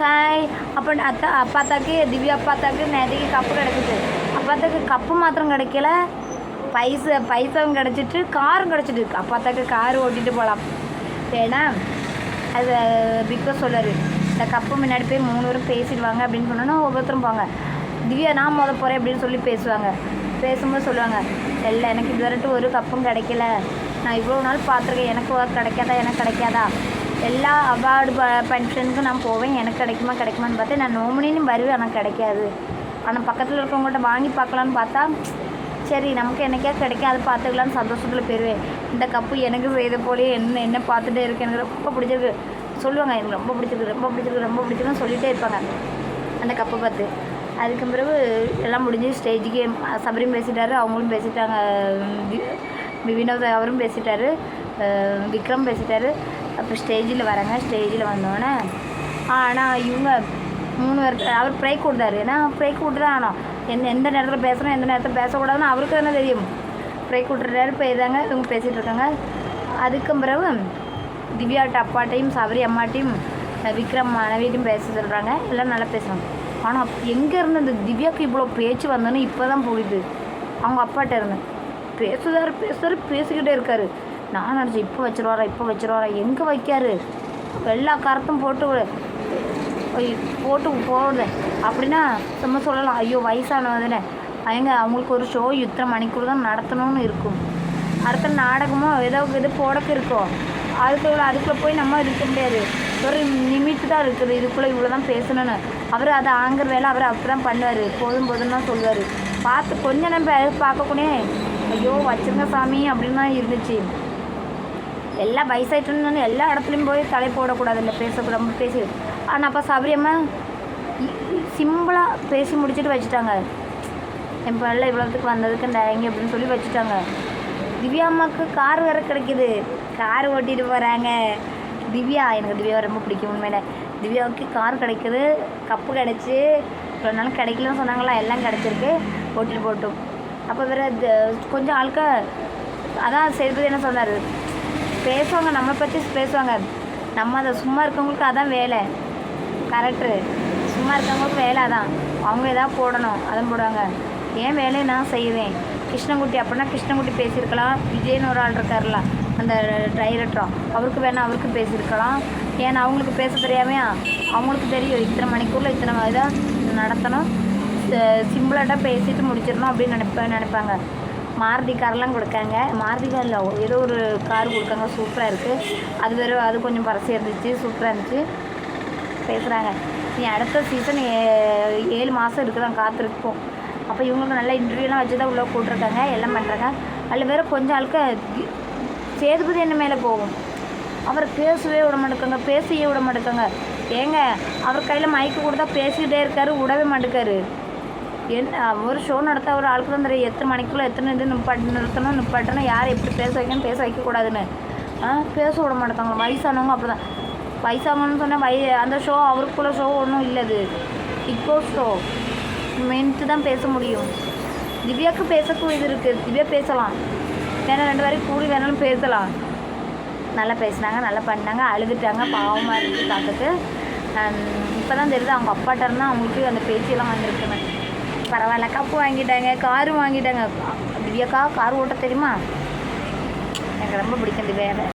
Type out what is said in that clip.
Hi அப்போ அப்பாத்தாக்கு திவ்யா அப்பாத்தாக்கு நேற்றுக்கு cup கிடச்சிச்சு. அப்பாத்தாக்கு கப்பு மாத்திரம் கிடைக்கல, பைசாவும் கிடச்சிட்டு, காரும் கிடச்சிட்டு. அப்பாத்தாக்கு கார் ஓட்டிகிட்டு போகலாம். ஏன்னா அது பிகாஸ் சொல்கிறார், இந்த கப்பு முன்னாடி போய் 3 பேரும் பேசிடுவாங்க அப்படின்னு சொன்னோன்னா ஒவ்வொருத்தரும் போங்க. திவ்யா நான் போகிறேன் அப்படின்னு சொல்லி பேசுவாங்க. பேசும்போது சொல்லுவாங்க, இல்லை எனக்கு இது வரைக்கும் ஒரு கப்பும் கிடைக்கல, நான் இவ்வளோ நாள் பார்த்துருக்கேன், எனக்கு கிடைக்காதா எனக்கு கிடைக்காதா, எல்லா அவார்டு ஃபங்க்ஷனுக்கும் நான் போவேன், எனக்கு கிடைக்குமான்னு பார்த்தேன், நான் நோமினின்னு வருவேன், எனக்கு கிடைக்காது. ஆனால் பக்கத்தில் இருக்கவங்கள்ட்ட வாங்கி பார்க்கலான்னு பார்த்தா சரி நமக்கு என்னைக்கா கிடைக்கும், அதை பார்த்துக்கலான்னு சந்தோஷத்தில் போயிடுவேன். இந்த கப்பு எனக்கு செய்த போலேயே என்ன பார்த்துட்டே இருக்கு, எனக்கு ரொம்ப பிடிச்சிருக்கு சொல்லுவாங்க, எனக்கு ரொம்ப பிடிச்சிருக்குன்னு சொல்லிகிட்டே இருப்பாங்க அந்த கப்பை பார்த்து. அதுக்கு பிறகு எல்லாம் முடிஞ்சு ஸ்டேஜுக்கு சபரியும் பேசிட்டாரு, அவங்களும் பேசிட்டாங்க, வினோத் அவரும் பேசிட்டாரு, விக்ரம் பேசிட்டாரு. அப்போ ஸ்டேஜில் வராங்க. ஸ்டேஜில் வந்தோடனே ஆனால் இவங்க 3 பேர் அவர் ப்ரைக் கொடுத்தாரு. ஏன்னா ப்ரைக் கொடுத்து தான் ஆனோம், எந்த நேரத்தில் பேசணும் எந்த நேரத்தில் பேசக்கூடாதுன்னு அவருக்கு தானே தெரியும். ப்ரைக் கொடுத்துட்டாரு, போயிதாங்க இவங்க பேசிகிட்டு இருக்காங்க. அதுக்கு பிறகு திவ்யாட்ட அப்பாட்டையும் சபரி அம்மாட்டையும் விக்ரம் மனைவிட்டையும் பேச சொல்கிறாங்க. எல்லாம் நல்லா பேசுகிறாங்க. ஆனால் எங்கே இருந்து அந்த திவ்யாவுக்கு இவ்வளோ பேச்சு வந்தோன்னு இப்போ தான் புரியுது. அவங்க அப்பாட்ட இருந்து பேசிக்கிட்டே இருக்காரு. நான் நினச்சேன் இப்போ வச்சுருவாரா எங்கே வைக்காரு, எல்லா கருத்தும் போட்டு போடுது அப்படின்னா சும்மா சொல்லலாம், ஐயோ வயசானதுன்னு அவங்களுக்கு ஒரு ஷோ இத்தனை மணிக்கூர் தான் நடத்தணும்னு இருக்கும், அடுத்த நாடகமோ ஏதோ இது போடக்கு இருக்கும், அதுக்குள்ளே போய் நம்ம இருக்க முடியாது, ஒரு லிமிட்டு தான் இருக்குது, இதுக்குள்ளே இவ்வளோ தான் பேசணும்னு. அவர் அதை ஆங்கிற வேலை அவர் அப்படி தான் பண்ணுவார், போதும் தான் சொல்லுவார். பார்த்து கொஞ்ச நேரம் பார்க்கக்கூடிய ஐயோ வச்சுருங்க சாமி அப்படின்னு தான் இருந்துச்சு. எல்லாம் வயசாயிட்டுன்னு எல்லா இடத்துலையும் போய் தலை போடக்கூடாது, இல்லை பேசக்கூடாது பேசி. ஆனால் அப்போ சபரியம்மா சிம்பிளாக பேசி முடிச்சுட்டு வச்சுட்டாங்க. இப்போ எல்லாம் இவ்வளோத்துக்கு வந்ததுக்கு டேங்க அப்படின்னு சொல்லி வச்சுட்டாங்க. திவ்யா அம்மாவுக்கு கார் வேறு கிடைக்கிது, கார் ஓட்டிகிட்டு போகிறாங்க. எனக்கு திவ்யா ரொம்ப பிடிக்கும் உண்மையில. திவ்யாவுக்கு கார் கிடைக்குது, கப்பு கிடச்சி, இவ்வளோ நாளும் கிடைக்கலன்னு சொன்னாங்களா, எல்லாம் கிடச்சிருக்கு, ஓட்டிட்டு போட்டோம். அப்போ வேறு கொஞ்சம் ஆட்க அதான் செய்வது என்ன சொன்னார், பேசுவாங்க நம்மளை பற்றி பேசுவாங்க, நம்ம அதை சும்மா இருக்கவங்களுக்கு அதான் வேலை. கரெக்டு, சும்மா இருக்கவங்களுக்கு வேலை அதான், அவங்க எதாவது போடணும் அதான் போடுவாங்க. ஏன் வேலையை நான் செய்வேன். கிருஷ்ணங்குட்டி அப்படின்னா கிருஷ்ணங்குட்டி பேசியிருக்கலாம், விஜய்னு ஒரு ஆள் இருக்கார்ல அந்த டைரக்டரும், அவருக்கு பேசியிருக்கலாம். ஏன்னா அவங்களுக்கு பேச தெரியாமையா, அவங்களுக்கு தெரியும் இத்தனை மணிக்கூரில் இத்தனை இதாக நடத்தணும், சிம்பிளாட்டாக பேசிட்டு முடிச்சிடணும் அப்படின்னு நினைப்பாங்க. மாருதி கார்லாம் கொடுக்காங்க, மாருதி காரில் ஏதோ ஒரு கார் கொடுக்காங்க, சூப்பராக இருக்குது. அது கொஞ்சம் பரசு இருந்துச்சு, சூப்பராக இருந்துச்சு. பேசுகிறாங்க, நீ அடுத்த சீசன் 7 மாதம் இருக்குதான் காத்திருப்போம். அப்போ இவங்களுக்கு நல்ல இன்டர்வியூலாம் வச்சு தான் உள்ளே போட்டிருக்காங்க, எல்லாம் பண்ணுறாங்க. அதில் வேறு கொஞ்சம் ஆளுக்கு சேதுபதி என்ன மேலே போகும், அவர் பேசவே விட மாட்டேக்காங்க, பேசியே விட மாட்டேக்காங்க. ஏங்க அவர் கையில் மைக்கு கொடுத்தா பேசிக்கிட்டே இருக்காரு, விடவே மாட்டேக்காரு. ஒரு ஷோ நடத்த ஒரு ஆளுக்கு தான் தெரியும் எத்தனை மணிக்குள்ளே எத்தனை இது நிப்பாட்டணும், யார் எப்படி பேச வைக்கணும் வைக்கக்கூடாதுன்னு. பேச விட மாட்டேக்காங்க. வயசானவங்க அப்படி தான், வயசானவங்கன்னு சொன்னால் அந்த ஷோ அவருக்குள்ள ஷோ ஒன்றும் இல்லை, அது பிக் பாஸ் ஷோ, மென்ட்டு தான் பேச முடியும். திவ்யாவுக்கு பேசக்கும் இது இருக்குது, திவ்யா பேசலாம், வேணா 2 பேரும் கூடி வேணாலும் பேசலாம். நல்லா பேசினாங்க, நல்லா பண்ணாங்க, அழுதுட்டாங்க, பாவமாக இருக்குது பார்த்துட்டு. இப்போ தான் தெரியுது அவங்க அப்பாட்ட இருந்தால் அவங்களுக்கு அந்த பேச்சியெல்லாம் வந்திருக்குன்னு. பரவாயில்ல, கப்பு வாங்கிட்டாங்க, காரும் வாங்கிட்டாங்க. திவ்யாக்கா கார் ஓட்ட தெரியுமா, எனக்கு ரொம்ப பிடிக்கும் திவ்யா.